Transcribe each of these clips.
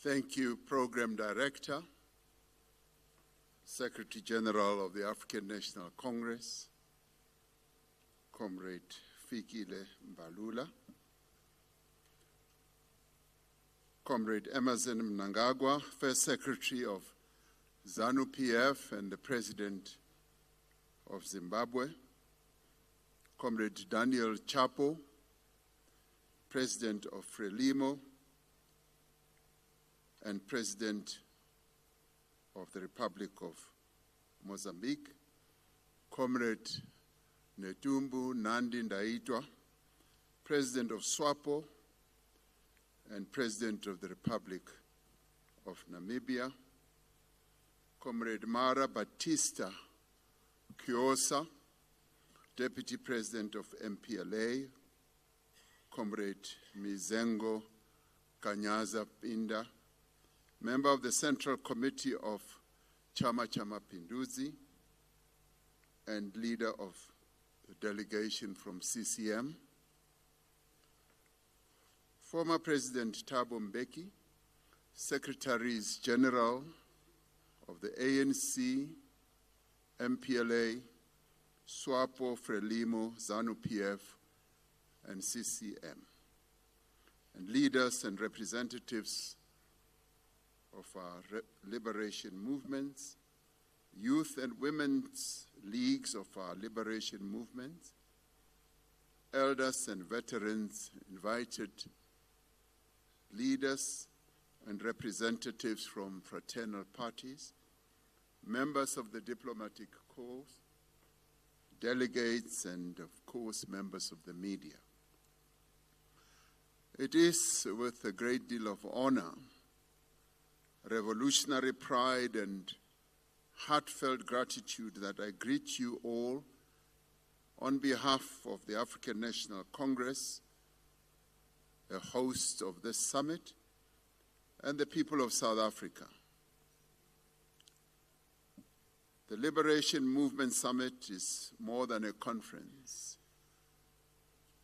Thank you, Program Director, Secretary General of the African National Congress, Comrade Fikile Mbalula, Comrade Emmerson Mnangagwa, First Secretary of ZANU-PF and the President of Zimbabwe, Comrade Daniel Chapo, President of Frelimo and President of the Republic of Mozambique, Comrade Netumbo Nandi Ndaitwah, President of SWAPO and President of the Republic of Namibia, Comrade Mara Batista Kiosa, Deputy President of MPLA, Comrade Mizengo Kanyaza Pinda, Member of the Central Committee of Chama cha Mapinduzi and leader of the delegation from CCM, former President Thabo Mbeki, Secretaries General of the ANC, MPLA, SWAPO, Frelimo, ZANU-PF, and CCM, and leaders and representatives of our liberation movements, youth and women's leagues of our liberation movements, elders and veterans, invited leaders and representatives from fraternal parties, members of the diplomatic corps, delegates, and of course, members of the media. It is with a great deal of honor, revolutionary pride, and heartfelt gratitude that I greet you all on behalf of the African National Congress, the host of this summit, and the people of South Africa. The Liberation Movement Summit is more than a conference.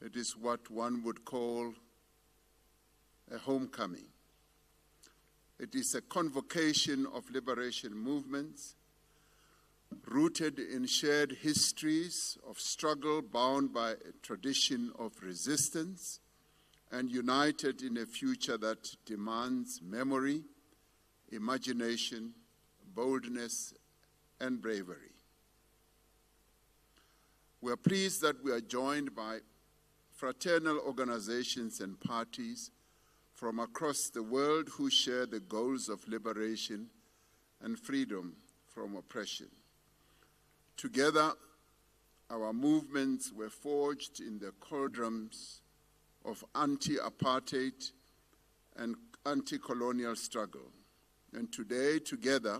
It is what one would call a homecoming. It is a convocation of liberation movements rooted in shared histories of struggle bound by a tradition of resistance and united in a future that demands memory, imagination, boldness, and bravery. We are pleased that we are joined by fraternal organizations and parties from across the world who share the goals of liberation and freedom from oppression. Together, our movements were forged in the cauldrons of anti-apartheid and anti-colonial struggle. And today, together,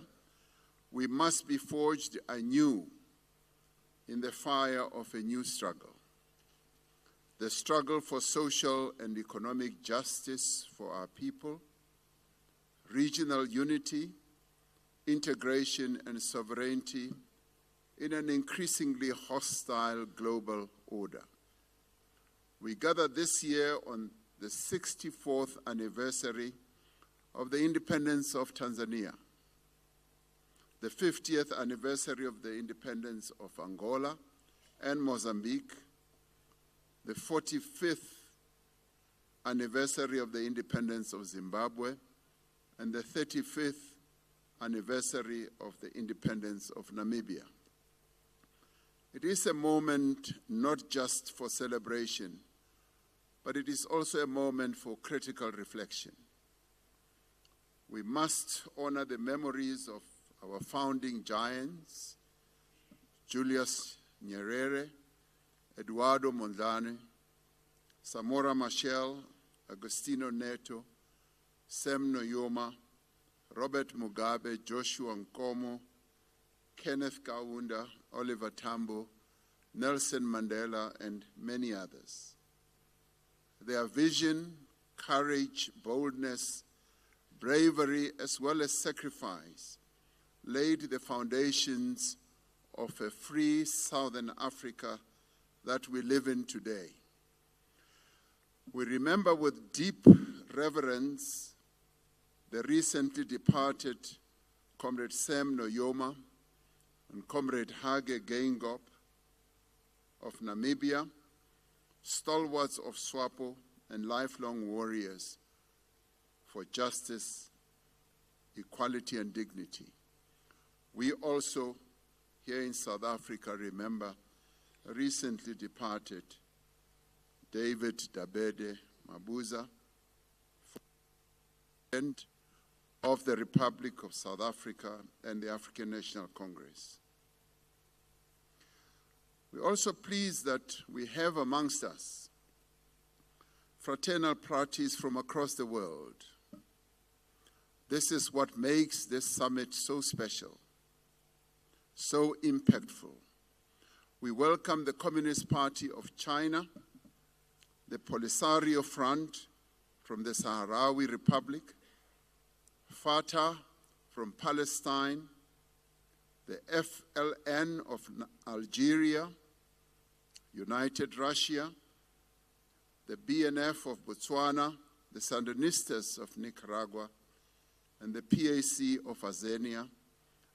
we must be forged anew in the fire of a new struggle. The struggle for social and economic justice for our people, regional unity, integration, and sovereignty in an increasingly hostile global order. We gather this year on the 64th anniversary of the independence of Tanzania, the 50th anniversary of the independence of Angola and Mozambique, the 45th anniversary of the independence of Zimbabwe, and the 35th anniversary of the independence of Namibia. It is a moment not just for celebration, but it is also a moment for critical reflection. We must honor the memories of our founding giants, Julius Nyerere, Eduardo Mondlane, Samora Machel, Agostinho Neto, Sam Nujoma, Robert Mugabe, Joshua Nkomo, Kenneth Kaunda, Oliver Tambo, Nelson Mandela, and many others. Their vision, courage, boldness, bravery, as well as sacrifice, laid the foundations of a free Southern Africa that we live in today. We remember with deep reverence the recently departed Comrade Sam Nujoma and Comrade Hage Geingob of Namibia, stalwarts of SWAPO and lifelong warriors for justice, equality, and dignity. We also, here in South Africa, remember recently departed David Dabede Mabuza, President of the Republic of South Africa and the African National Congress. We're also pleased that we have amongst us fraternal parties from across the world. This is what makes this summit so special, so impactful. We welcome the Communist Party of China, the Polisario Front from the Sahrawi Republic, Fatah from Palestine, the FLN of Algeria, United Russia, the BNF of Botswana, the Sandinistas of Nicaragua, and the PAC of Azania,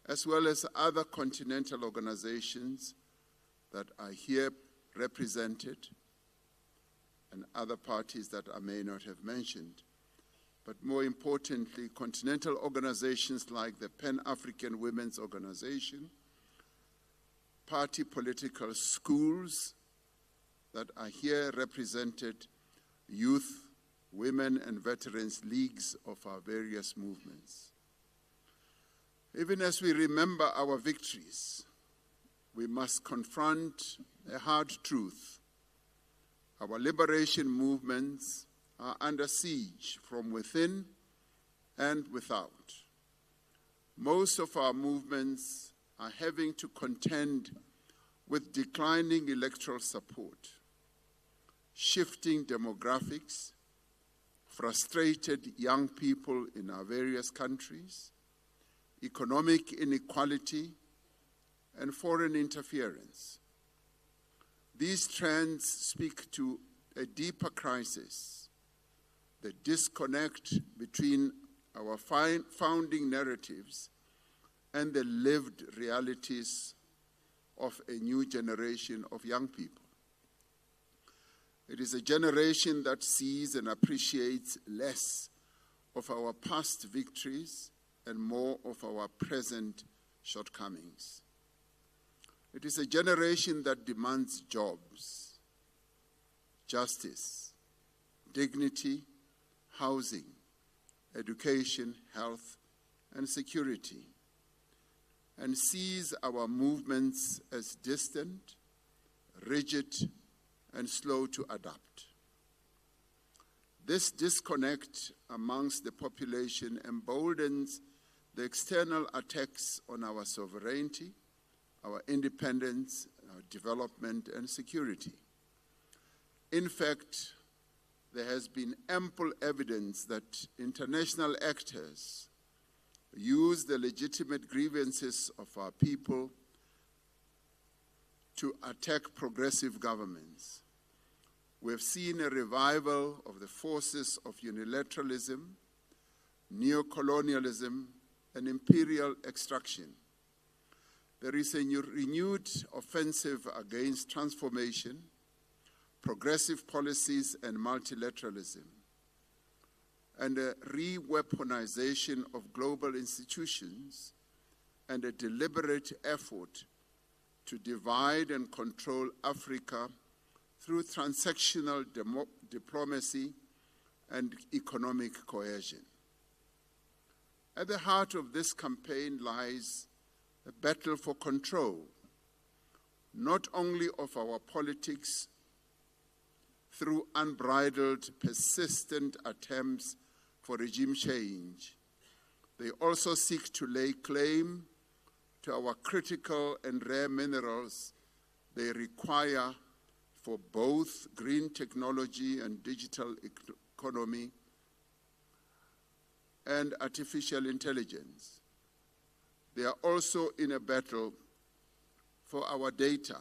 as well as other continental organizations that are here represented, and other parties that I may not have mentioned. But more importantly, continental organizations like the Pan-African Women's Organization, party political schools that are here represented, youth, women, and veterans leagues of our various movements. Even as we remember our victories, we must confront a hard truth. Our liberation movements are under siege from within and without. Most of our movements are having to contend with declining electoral support, shifting demographics, frustrated young people in our various countries, economic inequality, and foreign interference. These trends speak to a deeper crisis, the disconnect between our founding narratives and the lived realities of a new generation of young people. It is a generation that sees and appreciates less of our past victories and more of our present shortcomings. It is a generation that demands jobs, justice, dignity, housing, education, health, and security, and sees our movements as distant, rigid, and slow to adapt. This disconnect amongst the population emboldens the external attacks on our sovereignty, our independence, our development, and security. In fact, there has been ample evidence that international actors use the legitimate grievances of our people to attack progressive governments. We have seen a revival of the forces of unilateralism, neocolonialism, and imperial extraction. There is a renewed offensive against transformation, progressive policies, and multilateralism, and a re-weaponization of global institutions, and a deliberate effort to divide and control Africa through transactional diplomacy and economic coercion. At the heart of this campaign lies a battle for control, not only of our politics through unbridled, persistent attempts for regime change. They also seek to lay claim to our critical and rare minerals they require for both green technology and digital economy and artificial intelligence. They are also in a battle for our data,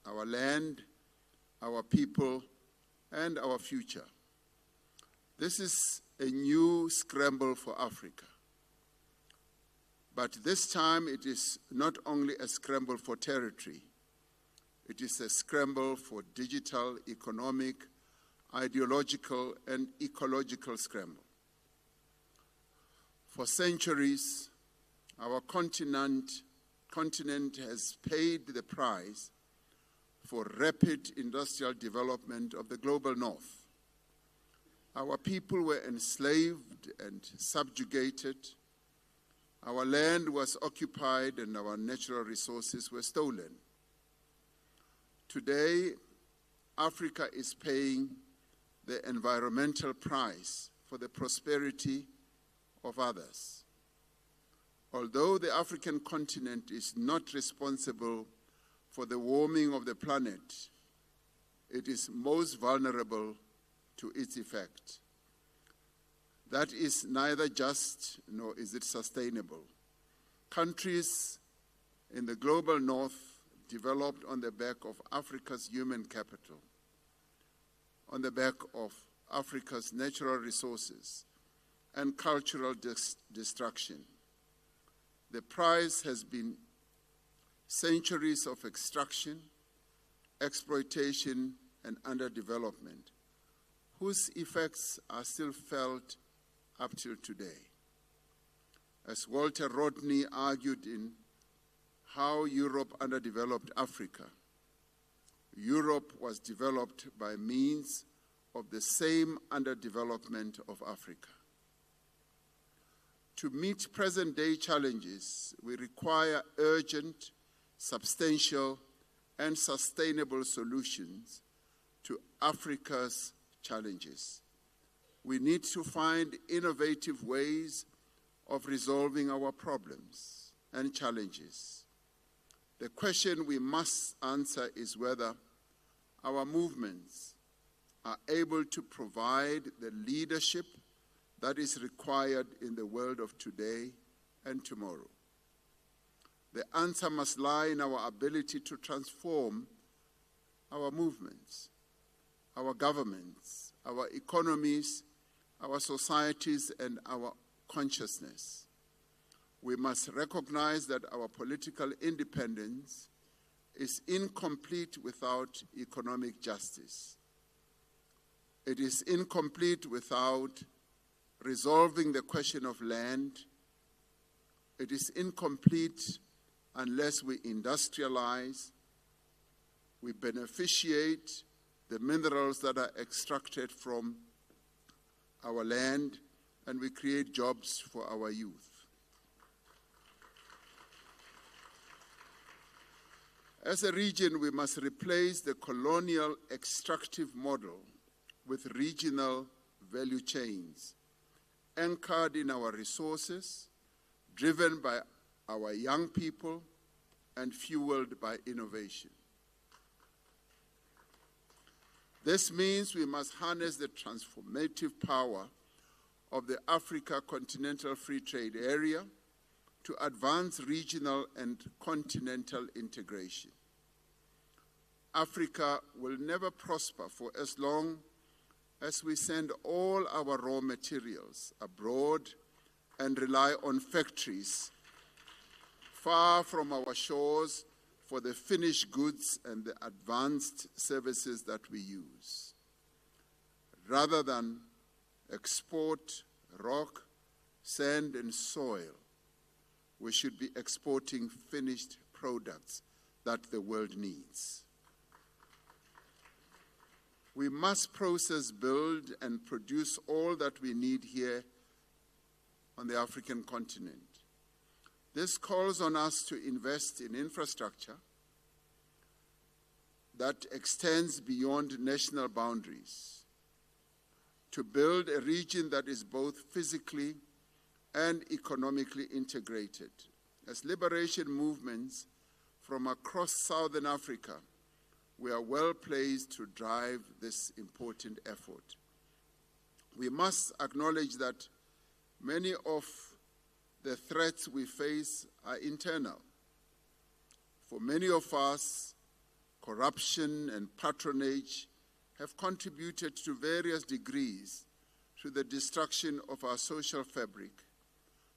our land, our people, and our future. This is a new scramble for Africa. But this time it is not only a scramble for territory, it is a scramble for digital, economic, ideological, and ecological scramble. For centuries, our continent has paid the price for rapid industrial development of the global north. Our people were enslaved and subjugated. Our land was occupied and our natural resources were stolen. Today, Africa is paying the environmental price for the prosperity of others. Although the African continent is not responsible for the warming of the planet, it is most vulnerable to its effect. That is neither just nor is it sustainable. Countries in the global north developed on the back of Africa's human capital, on the back of Africa's natural resources and cultural destruction. The price has been centuries of extraction, exploitation, and underdevelopment, whose effects are still felt up till today. As Walter Rodney argued in How Europe Underdeveloped Africa, Europe was developed by means of the same underdevelopment of Africa. To meet present-day challenges, we require urgent, substantial, and sustainable solutions to Africa's challenges. We need to find innovative ways of resolving our problems and challenges. The question we must answer is whether our movements are able to provide the leadership that is required in the world of today and tomorrow. The answer must lie in our ability to transform our movements, our governments, our economies, our societies, and our consciousness. We must recognize that our political independence is incomplete without economic justice. It is incomplete without resolving the question of land. It is incomplete unless we industrialize, we beneficiate the minerals that are extracted from our land, and we create jobs for our youth. As a region, we must replace the colonial extractive model with regional value chains, anchored in our resources, driven by our young people, and fueled by innovation. This means we must harness the transformative power of the Africa Continental Free Trade Area to advance regional and continental integration. Africa will never prosper for as long as we send all our raw materials abroad and rely on factories far from our shores for the finished goods and the advanced services that we use. Rather than export rock, sand, and soil, we should be exporting finished products that the world needs. We must process, build, and produce all that we need here on the African continent. This calls on us to invest in infrastructure that extends beyond national boundaries, to build a region that is both physically and economically integrated. As liberation movements from across Southern Africa, we are well placed to drive this important effort. We must acknowledge that many of the threats we face are internal. For many of us, corruption and patronage have contributed to various degrees to the destruction of our social fabric,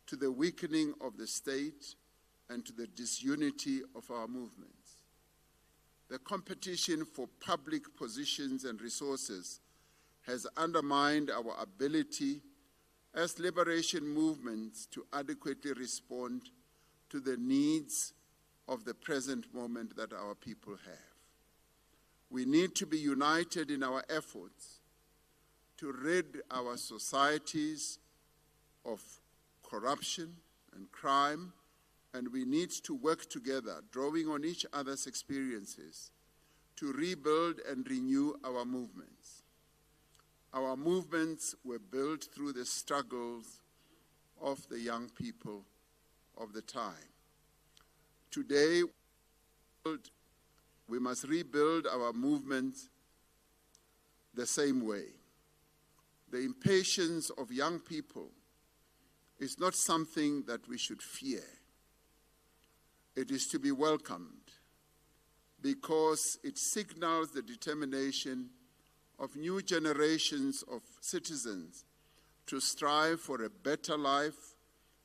to the weakening of the state, and to the disunity of our movements. The competition for public positions and resources has undermined our ability as liberation movements to adequately respond to the needs of the present moment that our people have. We need to be united in our efforts to rid our societies of corruption and crime, and we need to work together, drawing on each other's experiences, to rebuild and renew our movements. Our movements were built through the struggles of the young people of the time. Today, we must rebuild our movements the same way. The impatience of young people is not something that we should fear. It is to be welcomed because it signals the determination of new generations of citizens to strive for a better life,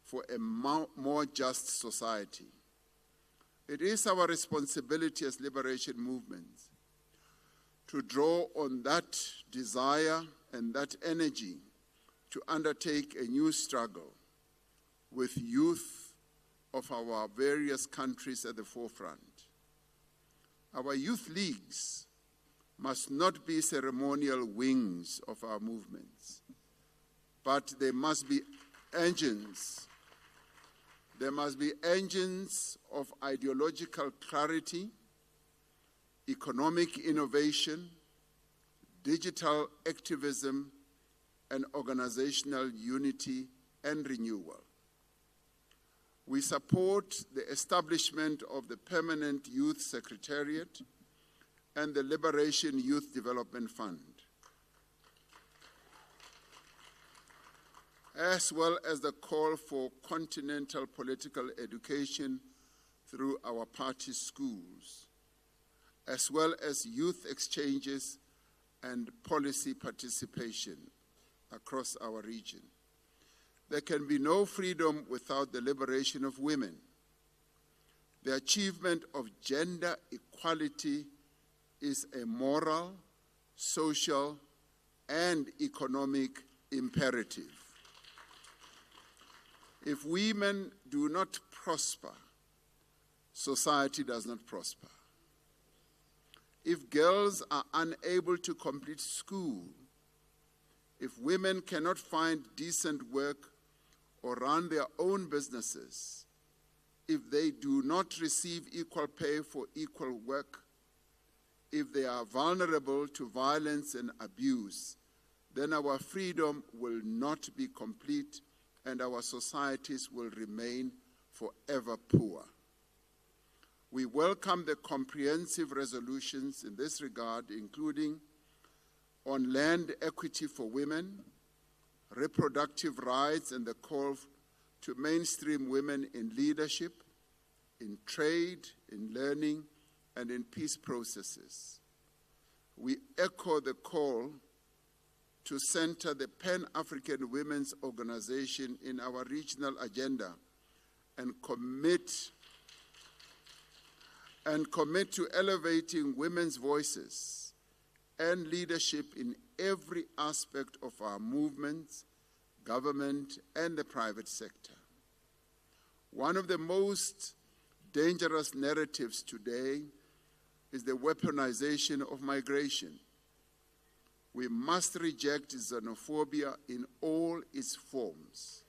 for a more just society. It is our responsibility as liberation movements to draw on that desire and that energy to undertake a new struggle with youth of our various countries at the forefront. Our youth leagues must not be ceremonial wings of our movements, but they must be engines. There must be engines of ideological clarity, economic innovation, digital activism, and organizational unity and renewal. We support the establishment of the Permanent Youth Secretariat and the Liberation Youth Development Fund, as well as the call for continental political education through our party schools, as well as youth exchanges and policy participation across our region. There can be no freedom without the liberation of women. The achievement of gender equality is a moral, social, and economic imperative. If women do not prosper, society does not prosper. If girls are unable to complete school, if women cannot find decent work or run their own businesses, if they do not receive equal pay for equal work, if they are vulnerable to violence and abuse, then our freedom will not be complete and our societies will remain forever poor. We welcome the comprehensive resolutions in this regard, including on land equity for women, reproductive rights, and the call to mainstream women in leadership, in trade, in learning, and in peace processes. We echo the call to center the Pan-African Women's Organization in our regional agenda and commit to elevating women's voices and leadership in every aspect of our movements, government, and the private sector. One of the most dangerous narratives today is the weaponization of migration. We must reject xenophobia in all its forms.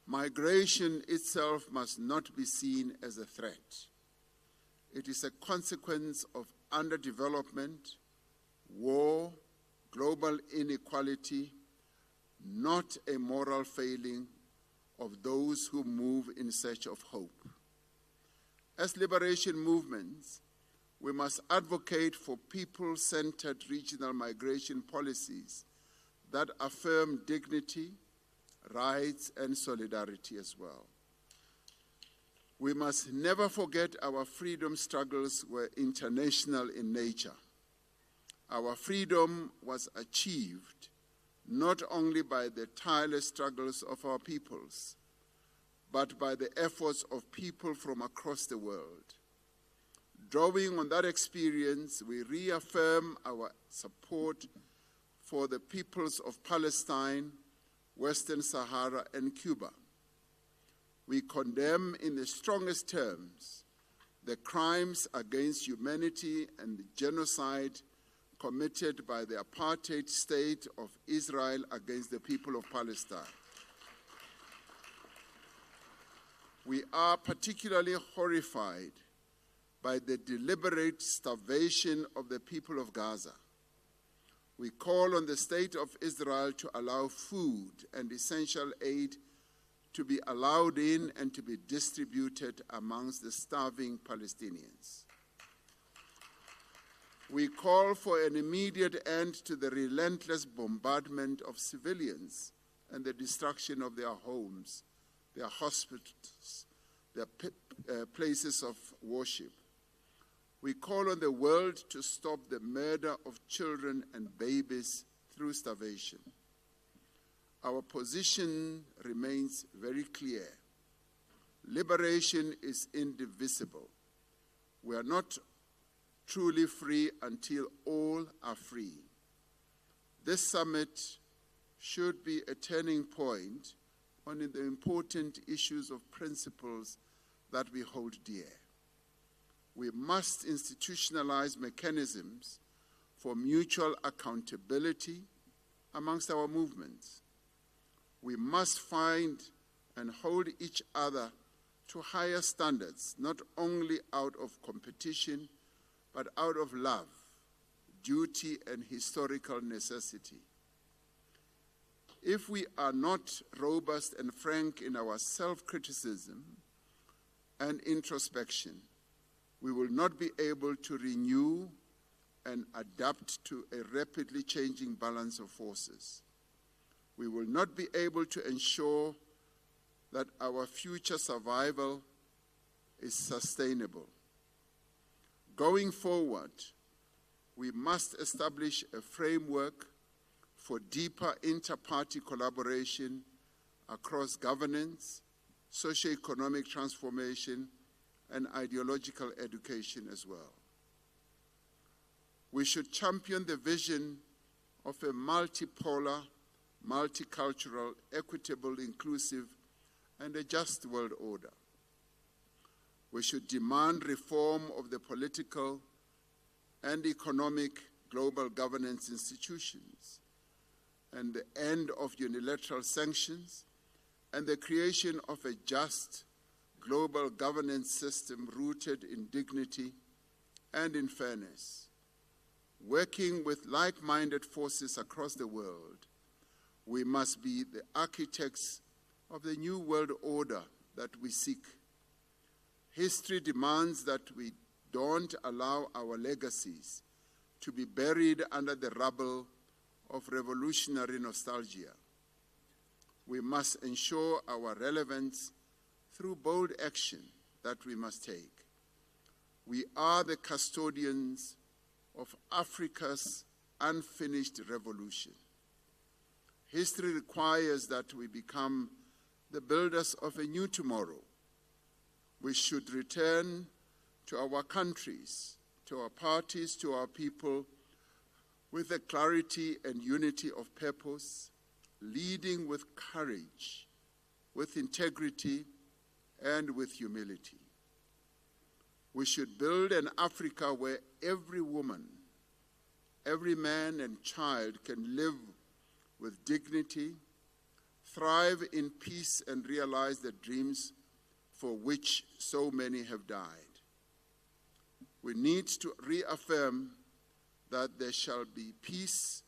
Migration itself must not be seen as a threat. It is a consequence of underdevelopment, war, global inequality, not a moral failing of those who move in search of hope. As liberation movements, we must advocate for people-centered regional migration policies that affirm dignity, rights, and solidarity as well. We must never forget our freedom struggles were international in nature. Our freedom was achieved not only by the tireless struggles of our peoples, but by the efforts of people from across the world. Drawing on that experience, we reaffirm our support for the peoples of Palestine, Western Sahara, and Cuba. We condemn in the strongest terms the crimes against humanity and the genocide committed by the apartheid state of Israel against the people of Palestine. We are particularly horrified by the deliberate starvation of the people of Gaza. We call on the state of Israel to allow food and essential aid to be allowed in and to be distributed amongst the starving Palestinians. We call for an immediate end to the relentless bombardment of civilians and the destruction of their homes, their hospitals, their places of worship. We call on the world to stop the murder of children and babies through starvation. Our position remains very clear. Liberation is indivisible. We are not truly free until all are free. This summit should be a turning point on the important issues of principles that we hold dear. We must institutionalize mechanisms for mutual accountability amongst our movements. We must find and hold each other to higher standards, not only out of competition, but out of love, duty, and historical necessity. If we are not robust and frank in our self-criticism and introspection, we will not be able to renew and adapt to a rapidly changing balance of forces. We will not be able to ensure that our future survival is sustainable. Going forward, we establish establish a framework for deeper inter-party collaboration across governance, socio-economic transformation, and ideological education as well. We should champion the vision of a multipolar, multicultural, equitable, inclusive, and a just world order. We should demand reform of the political and economic global governance institutions and the end of unilateral sanctions and the creation of a just global governance system rooted in dignity and in fairness. Working with like-minded forces across the world, we must be the architects of the new world order that we seek. History demands that we don't allow our legacies to be buried under the rubble of revolutionary nostalgia. We must ensure our relevance through bold action that we must take. We are the custodians of Africa's unfinished revolution. History requires that we become the builders of a new tomorrow. We should return to our countries, to our parties, to our people, with a clarity and unity of purpose, leading with courage, with integrity, and with humility. We should build an Africa where every woman, every man and child can live with dignity, thrive in peace, and realize the dreams for which so many have died. We need to reaffirm that there shall be peace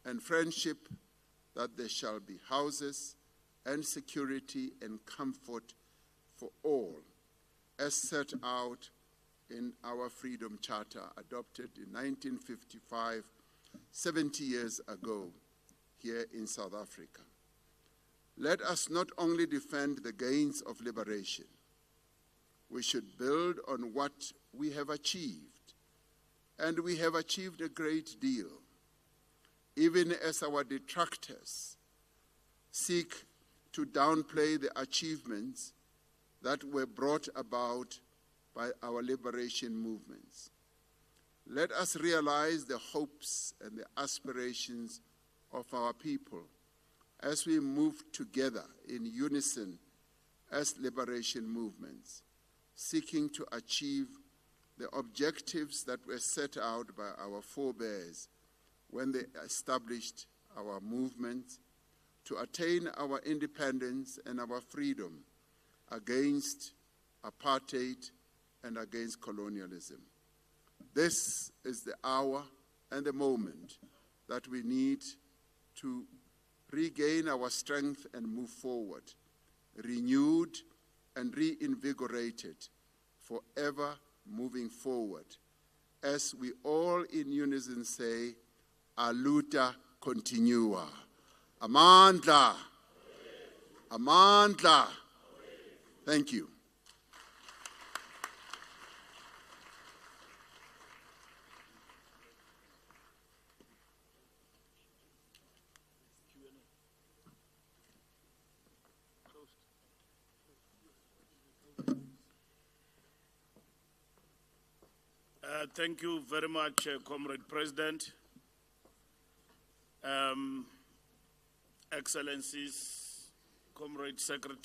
and friendship, that there shall be houses and security and comfort for all, as set out in our Freedom Charter, adopted in 1955, 70 years ago, here in South Africa. Let us not only defend the gains of liberation, we should build on what we have achieved and we have achieved a great deal, even as our detractors seek to downplay the achievements that were brought about by our liberation movements. Let us realize the hopes and the aspirations of our people as we move together in unison as liberation movements, seeking to achieve the objectives that were set out by our forebears when they established our movement, to attain our independence and our freedom against apartheid and against colonialism. This is the hour and the moment that we need to regain our strength and move forward, renewed and reinvigorated, forever moving forward, as we all in unison say, Aluta continua. Amandla. Amandla. Thank you. Thank you very much, Comrade President. Excellencies, Comrade Secretary.